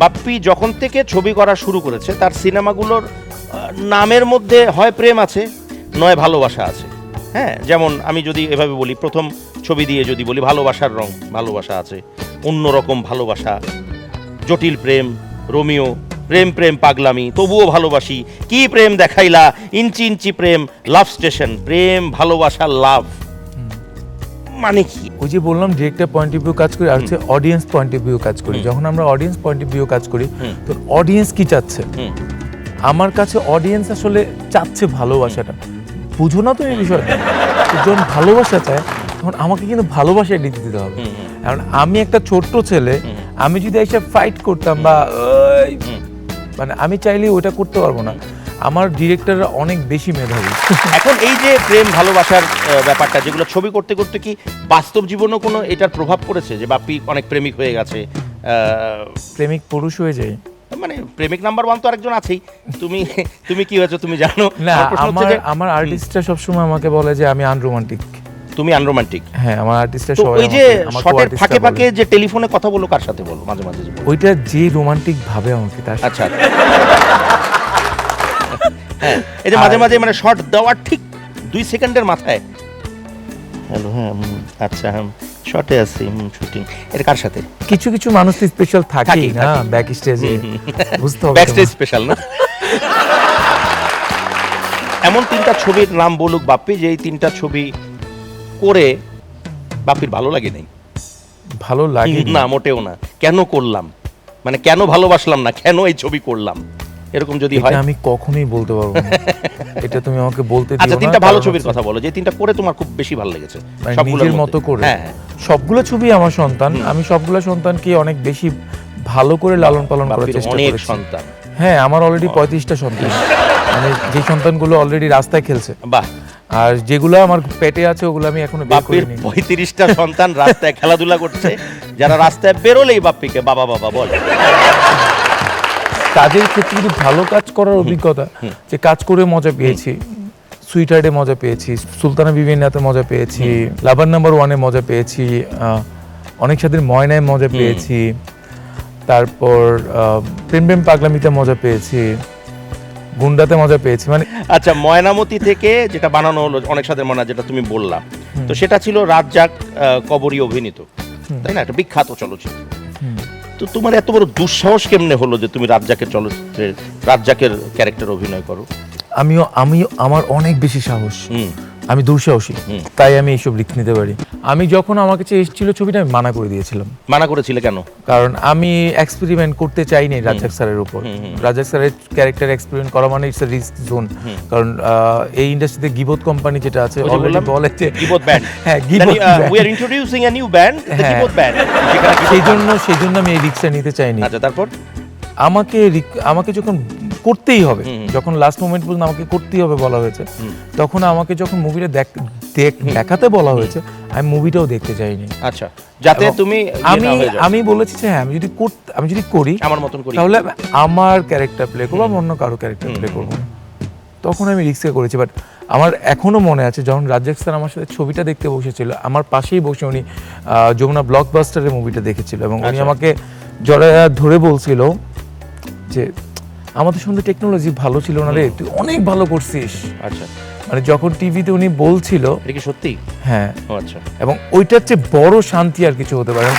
বাপ্পি যখন থেকে ছবি করা শুরু করেছে তার সিনেমাগুলোর নামের মধ্যে হয় প্রেম আছে নয় ভালোবাসা আছে। হ্যাঁ, যেমন আমি যদি এভাবে বলি, প্রথম ছবি দিয়ে যদি বলি ভালোবাসার রং, ভালোবাসা আছে, অন্যরকম ভালোবাসা, জটিল প্রেম, রোমিও, প্রেম প্রেম পাগলামি, তবুও ভালোবাসি, কি প্রেম দেখাইলা, ইঞ্চি ইঞ্চি প্রেম, লাভ স্টেশন, প্রেম ভালোবাসা লাভ। মানে কি? ওই যে বললাম ডিরেক্টর পয়েন্ট অফ ভিউ কাজ করি আর হচ্ছে অডিয়েন্স পয়েন্ট অফ ভিউ কাজ করি। যখন আমরা অডিয়েন্স পয়েন্ট অফ ভিউ কাজ করি তো অডিয়েন্স কি চাচ্ছে, আমার কাছে অডিয়েন্স আসলে চাচ্ছে ভালোবাসাটা। বুঝো না তো এই বিষয়টা, যখন ভালোবাসা চায় তখন আমাকে কিন্তু ভালোবাসায় দিতে দিতে হবে। কারণ আমি একটা ছোট্ট ছেলে, আমি যদি এসে ফাইট করতাম বা মানে আমি চাইলে ওটা করতে পারবো না। আমার ডিরেক্টররা অনেক বেশি মেধাবী। এখন এই যে প্রেম ভালোবাসার ব্যাপারটা, যেগুলো ছবি করতে করতে কি বাস্তব জীবনেও কোনো এটার প্রভাব পড়েছে যে বাপ্পি অনেক প্রেমিক হয়ে গেছে? প্রেমিক পুরুষ হয়ে যায়, মানে প্রেমিক নাম্বার 1 তো আরেকজন আছেই। তুমি তুমি কি হয়েছো তুমি জানো না? আমার আর্টিস্টরা সবসময় আমাকে বলে যে আমি আনরোমান্টিক। তুমি আনরোমান্টিক? হ্যাঁ, আমার আর্টিস্টরা তো সবাই ওই যে শটের ফাঁকে ফাঁকে যে টেলিফোনে কথা বলো, কার সাথে বলো মাঝে মাঝে? ওইটা যে রোমান্টিক ভাবে আমাকে তার। আচ্ছা, হ্যাঁ, এই যে মাঝে মাঝে মানে শট দেওয়ার ঠিক 2 সেকেন্ডের মাথায় হ্যালো, হ্যাঁ, আচ্ছা, হ্যাঁ, শটে আছি, শুটিং, এর কার সাথে? কিছু কিছু মানুষ তো স্পেশাল থাকেই না ব্যাক স্টেজে, বুঝতে হবে। ব্যাক স্টেজ স্পেশাল না? এমন 3টা ছবির নাম বলুক বাপ্পি, যে এই 3টা ছবি করে বাপ্পির ভালো লাগে নাই। ভালো লাগে না, মোটেও না। কেন করলাম, মানে কেন ভালোবাসলাম না, কেন এই ছবি করলাম, এরকম যদি হয়? আমি কখনোই বলতে পারবো না। এটা তুমি আমাকে বলতে দিও না। আচ্ছা, 3টা ভালো ছবির কথা বলো, যে 3টা করে তোমার খুব বেশি ভালো লেগেছে নিজের মতো করে। হ্যাঁ, সবগুলো ছবি আমার সন্তান, আমি সবগুলো সন্তানকে অনেক বেশি ভালো করে লালন পালন করার চেষ্টা অনেক করেছি। সন্তান? হ্যাঁ, আমার অলরেডি 35টা সন্তান, মানে যে সন্তানগুলো অলরেডি রাস্তায় খেলছে। বাহ। আর যেগুলো আমার পেটে আছে ওগুলো আমি এখনো বের বাপ্পির করিনি। 35টা সন্তান রাস্তায় খেলাধুলা করছে, যারা রাস্তায় বেরোলেই বাপ্পিকে বাবা বাবা বলে। কাজের ক্ষেত্রে কিন্তু ভালো কাজ করার অভিজ্ঞতা, যে কাজ করে মজা পেয়েছি, সুইটার্ডে মজা পেয়েছি, সুলতানা বিবিনাতে মজা পেয়েছি, লাভার নাম্বার 1-এ মজা পেয়েছি, অনেক সাথে ময়নায় মজা পেয়েছি, তারপর প্রেম প্রেম পাগলামিতে মজা পেয়েছি, গুন্ডাতে মজা পেয়েছি। মানে আচ্ছা, ময়নামতি থেকে যেটা বানানো হলো অনেক সাথে মনা, যেটা তুমি বললাম, তো সেটা ছিল রাজ্জাক কবরী অভিনীত, তাই না? একটা বিখ্যাত চলচ্চিত্র। তো তোমার এত বড় দুঃসাহস কেমনে হলো যে তুমি রাজ্জাকের চলচ্চিত্রে রাজ্জাকের ক্যারেক্টার অভিনয় করো? আমার অনেক বেশি সাহস, আমি দুঃসাহসী, তাই আমি এইসব রিস্ক নিতে পারি। আমি যখন আমার কাছে এসেছিল ছবিটা, আমি মানা করে দিয়েছিলাম। মানা করেছিলে কেন? কারণ আমি এক্সপেরিমেন্ট করতে চাইনি রাজ্জাক স্যারের উপর। রাজ্জাক স্যারের ক্যারেক্টার এক্সপেরিমেন্ট করা মানে ইটস এ রিস্ক জোন। কারণ এই ইন্ডাস্ট্রিতে গিবত কোম্পানি যেটা আছে অলরেডি বলে যে গিবত ব্যান্ড। হ্যাঁ, গিবত band. We are introducing a new band, the গিবত ব্যান্ড। সেই জন্য আমি এই রিস্কটা নিতে চাইনি। আচ্ছা, তারপর আমাকে যখন করতেই হবে, যখন লাস্ট মোমেন্ট পর্যন্ত আমাকে করতেই হবে বলা হয়েছে, তখন আমাকে যখন মুভিটা দেখাতে বলা হয়েছে, আমি মুভিটাও দেখতে চাইনি। আচ্ছা, যাতে তুমি আমি বলেছি যে হ্যাঁ, আমি যদি করি আমার মতন করি, তাহলে আমার ক্যারেক্টার প্লে করবো, আমি অন্য কারো ক্যারেক্টার প্লে করবো না। তখন আমি রিস্কে করেছি। বাট আমার এখনো মনে আছে, যখন রাজ্জাক স্যার আমার সাথে ছবিটা দেখতে বসেছিল, আমার পাশেই বসে উনি যমুনা ব্লকবাস্টারের মুভিটা দেখেছিল, এবং উনি আমাকে জড়ায়া ধরে বলছিল যে আমাদের সঙ্গে টেকনোলজি ভালো ছিল না রে, তুই অনেক ভালো করছিস। আচ্ছা, মানে যখন টিভিতে উনি বলছিল, এটা কি সত্যি? হ্যাঁ। আচ্ছা, এবং ওইটার চেয়ে বড় শান্তি আর কিছু হতে পারে না।